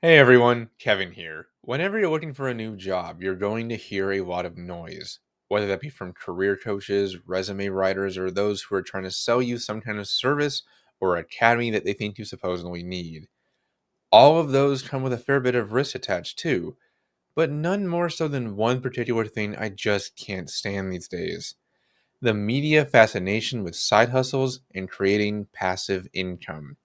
Hey everyone, Kevin here. Whenever you're looking for a new job, you're going to hear a lot of noise, whether that be from career coaches, resume writers, or those who are trying to sell you some kind of service or academy that they think you supposedly need. All of those come with a fair bit of risk attached too, but none more so than one particular thing I just can't stand these days: the media fascination with side hustles and creating passive income.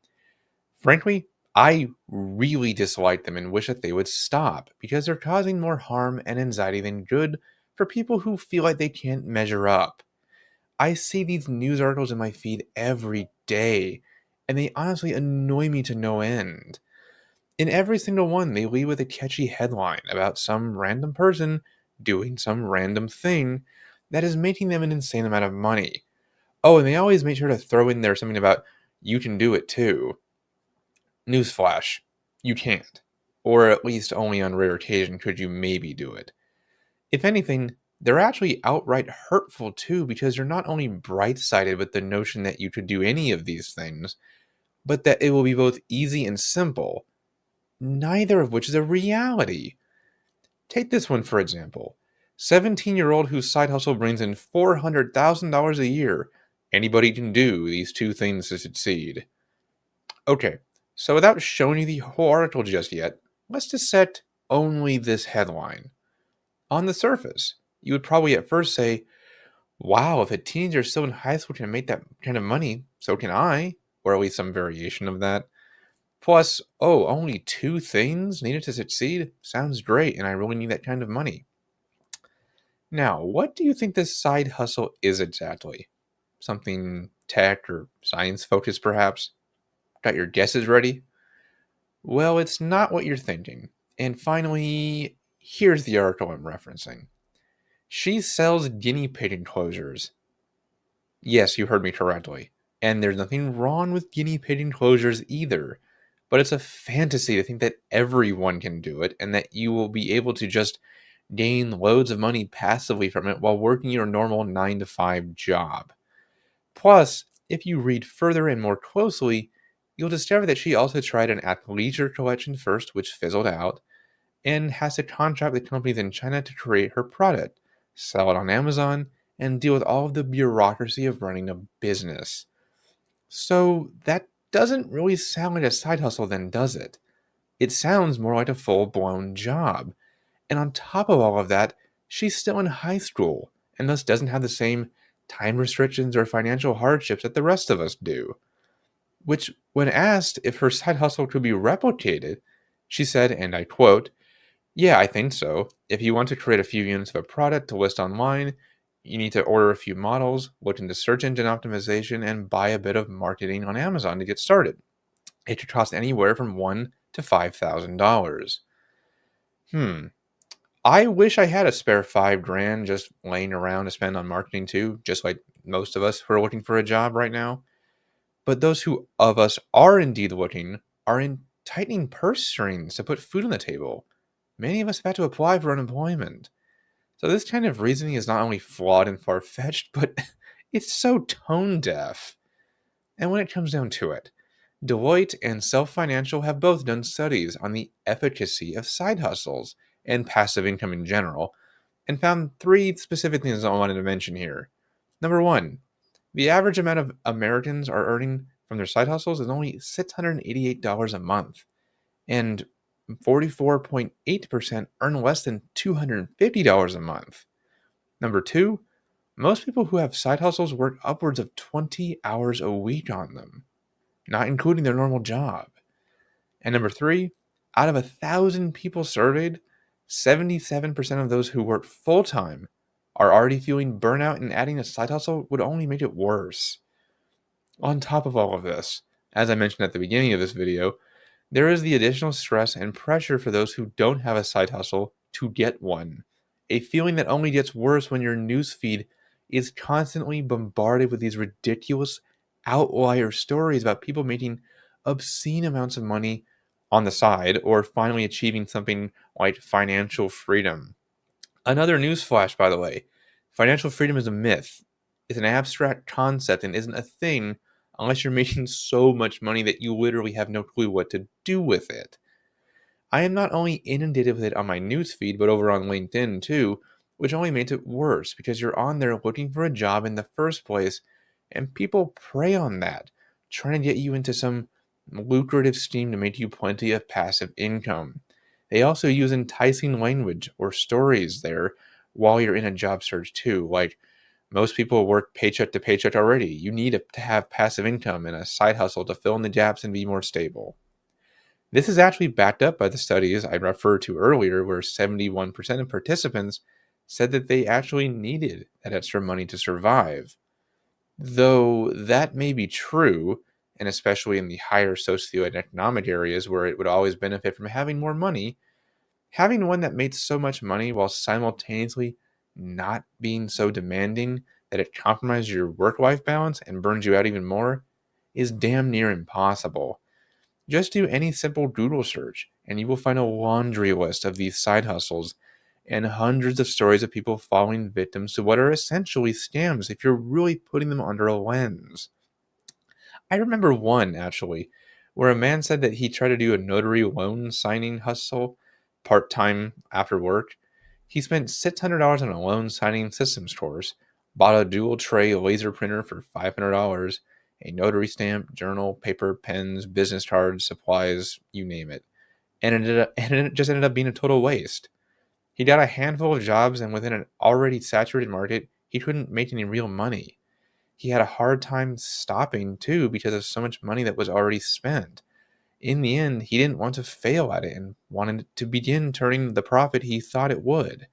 Frankly, I really dislike them and wish that they would stop because they're causing more harm and anxiety than good for people who feel like they can't measure up. I see these news articles in my feed every day, and they honestly annoy me to no end. In every single one, they lead with a catchy headline about some random person doing some random thing that is making them an insane amount of money. Oh, and they always make sure to throw in there something about you can do it too. Newsflash, you can't. Or at least only on rare occasion could you maybe do it. If anything, they're actually outright hurtful too because you're not only bright sided with the notion that you could do any of these things, but that it will be both easy and simple, neither of which is a reality. Take this one for example: 17-year-old whose side hustle brings in $400,000 a year. Anybody can do these two things to succeed. Okay, so without showing you the whole article just yet, let's dissect only this headline. On the surface, you would probably at first say, wow, if a teenager still in high school can make that kind of money, so can I, or at least some variation of that. Plus, oh, only two things needed to succeed? Sounds great, and I really need that kind of money. Now, what do you think this side hustle is exactly? Something tech or science focused, perhaps? Got your guesses ready? Well, it's not what you're thinking. And finally, here's the article I'm referencing. She sells guinea pig enclosures. Yes, you heard me correctly. And there's nothing wrong with guinea pig enclosures either. But it's a fantasy to think that everyone can do it and that you will be able to just gain loads of money passively from it while working your normal 9 to 5 job. Plus, if you read further and more closely, you'll discover that she also tried an athleisure collection first, which fizzled out, and has to contract with companies in China to create her product, sell it on Amazon, and deal with all of the bureaucracy of running a business. So that doesn't really sound like a side hustle, then, does it? It sounds more like a full blown job. And on top of all of that, she's still in high school and thus doesn't have the same time restrictions or financial hardships that the rest of us do. Which, when asked if her side hustle could be replicated, she said, and I quote, yeah, I think so. If you want to create a few units of a product to list online, you need to order a few models, look into search engine optimization, and buy a bit of marketing on Amazon to get started. It could cost anywhere from $1,000 to $5,000. Hmm. I wish I had a spare 5 grand just laying around to spend on marketing too, just like most of us who are looking for a job right now. But those who of us are indeed looking are in tightening purse strings to put food on the table. Many of us have had to apply for unemployment. So this kind of reasoning is not only flawed and far fetched, but it's so tone deaf. And when it comes down to it, Deloitte and Self Financial have both done studies on the efficacy of side hustles and passive income in general, and found three specific things I wanted to mention here. Number one, the average amount of Americans are earning from their side hustles is only $688 a month, and 44.8% earn less than $250 a month. Number two, most people who have side hustles work upwards of 20 hours a week on them, not including their normal job. And number three, out of 1,000 people surveyed, 77% of those who work full time are already feeling burnout, and adding a side hustle would only make it worse. On top of all of this, as I mentioned at the beginning of this video, there is the additional stress and pressure for those who don't have a side hustle to get one. A feeling that only gets worse when your newsfeed is constantly bombarded with these ridiculous outlier stories about people making obscene amounts of money on the side or finally achieving something like financial freedom. Another news flash, by the way: financial freedom is a myth. It's an abstract concept and isn't a thing unless you're making so much money that you literally have no clue what to do with it. I am not only inundated with it on my newsfeed, but over on LinkedIn too, which only makes it worse because you're on there looking for a job in the first place, and people prey on that, trying to get you into some lucrative scheme to make you plenty of passive income. They also use enticing language or stories there while you're in a job search too. Like most people work paycheck to paycheck already. You need to have passive income and a side hustle to fill in the gaps and be more stable. This is actually backed up by the studies I referred to earlier, where 71% of participants said that they actually needed that extra money to survive. Though that may be true, and especially in the higher socioeconomic areas where it would always benefit from having more money, having one that made so much money while simultaneously not being so demanding that it compromises your work life balance and burns you out even more is damn near impossible. Just do any simple Google search, and you will find a laundry list of these side hustles and hundreds of stories of people falling victims to what are essentially scams if you're really putting them under a lens. I remember one, actually, where a man said that he tried to do a notary loan signing hustle part time after work. He spent $600 on a loan signing systems course, bought a dual tray laser printer for $500, a notary stamp, journal, paper, pens, business cards, supplies, you name it. And it just ended up being a total waste. He got a handful of jobs, and within an already saturated market, he couldn't make any real money. He had a hard time stopping too because of so much money that was already spent. In the end, he didn't want to fail at it and wanted to begin turning the profit he thought it would.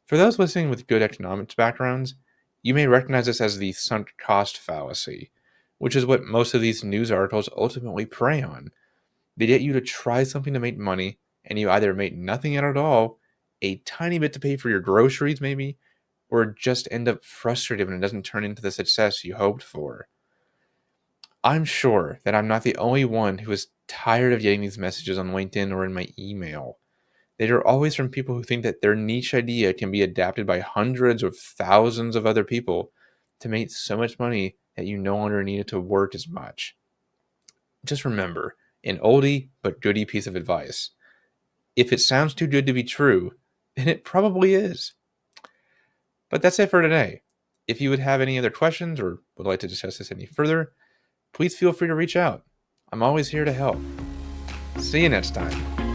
For those listening with good economics backgrounds, you may recognize this as the sunk cost fallacy, which is what most of these news articles ultimately prey on. They get you to try something to make money, and you either make nothing out at all, a tiny bit to pay for your groceries maybe, or just end up frustrated when it doesn't turn into the success you hoped for. I'm sure that I'm not the only one who is tired of getting these messages on LinkedIn or in my email. They are always from people who think that their niche idea can be adapted by hundreds or thousands of other people to make so much money that you no longer need it to work as much. Just remember, an oldie but goodie piece of advice. If it sounds too good to be true, then it probably is. But that's it for today. If you would have any other questions or would like to discuss this any further, please feel free to reach out. I'm always here to help. See you next time.